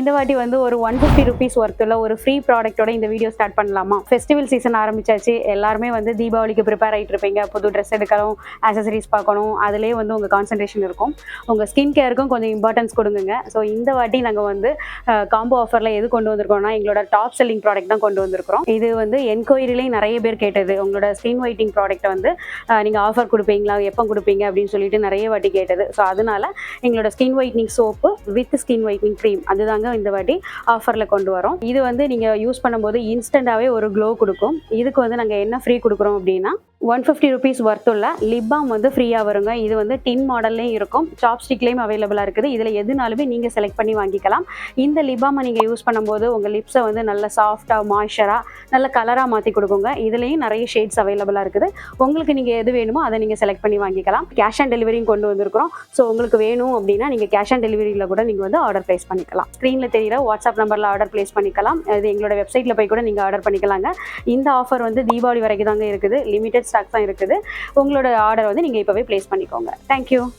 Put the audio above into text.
இந்த வாட்டி வந்து ஒரு 150 rupees ஒர்த்துள்ள ஒரு ஃப்ரீ ப்ராடக்ட்டோட இந்த வீடியோ ஸ்டார்ட் பண்ணலாமா? ஃபெஸ்டிவல் சீசன் ஆரம்பிச்சாச்சு. எல்லாருமே வந்து தீபாவளிக்கு ப்ரிப்பேர் ஆயிட்டு இருப்பீங்க. புது ட்ரெஸ் எடுக்கணும், ஆக்சசரிஸ் பார்க்கணும். அதிலேயே வந்து உங்க கான்சன்ட்ரேஷன் இருக்கும். உங்க ஸ்கின் கேருக்கும் கொஞ்சம் இம்பார்ட்டன்ஸ் கொடுங்க. ஸோ இந்த வாட்டி நாங்கள் வந்து காம்போ ஆஃபரில் எது கொண்டு வந்திருக்கோம்னா எங்களோட டாப் செல்லிங் ப்ராடக்ட் தான் கொண்டு வந்திருக்கிறோம். இது வந்து என்கொயரிலையும் நிறைய பேர் கேட்டது. உங்களோட ஸ்கின் ஒயிட்டிங் ப்ராடக்ட்டை வந்து நீங்கள் ஆஃபர் கொடுப்பீங்களா, எப்போ கொடுப்பீங்க அப்படின்னு சொல்லிட்டு நிறைய வாட்டி கேட்டது. ஸோ அதனால எங்களோட skin whitening soap with skin whitening cream அதுதாங்க இந்த வாட்டி ஆஃபரில் கொண்டு வரோம். இது வந்து நீங்கள் யூஸ் பண்ணும்போது இன்ஸ்டண்ட்டாகவே ஒரு க்ளோ கொடுக்கும். இதுக்கு வந்து நாங்கள் என்ன ஃப்ரீ கொடுக்குறோம் அப்படின்னா 150 rupees ஒர்த்துள்ள லிப் பாம் வந்து ஃப்ரீயாக வருங்க. இது வந்து டின் மாடல்லையும் இருக்கும், சாப்ஸ்டிக்லேயும் அவைலபிளாக இருக்குது. இதில் எதுனாலுமே நீங்கள் செலக்ட் பண்ணி வாங்கிக்கலாம். இந்த லிப் பாமை நீங்கள் யூஸ் பண்ணும்போது உங்கள் லிப்ஸை வந்து நல்ல சாஃப்டாக மாய்ஸ்சராக நல்ல கலராக மாற்றி கொடுக்குங்க. இதுலேயும் நிறைய ஷேட்ஸ் அவைலபிளாக இருக்குது. உங்களுக்கு நீங்கள் எது வேணுமோ அதை நீங்கள் செலக்ட் பண்ணி வாங்கிக்கலாம். கேஷ் ஆன் டெலிவரியும் கொண்டு வந்திருக்கிறோம். ஸோ உங்களுக்கு வேணும் அப்படின்னா நீங்கள் கேஷ் ஆன் டெலிவரியில் கூட நீங்கள் வந்து ஆர்டர் ப்ளேஸ் பண்ணிக்கலாம். ஸ்க்ரீனில் தெரிகிற வாட்ஸ்அப் நம்பரில் ஆர்டர் ப்ளேஸ் பண்ணிக்கலாம். இது எங்களோட வெப்சைட்டில் போய் கூட நீங்கள் ஆர்டர் பண்ணிக்கலாங்க. இந்த ஆஃபர் வந்து தீபாவளி வரைக்கும் தாங்க இருக்குது. லிமிடெட் ஸ்டாக் தான் இருக்குது. உங்களோட ஆர்டர் வந்து நீங்கள் இப்போவே ப்ளேஸ் பண்ணிக்கோங்க. தேங்க்யூ.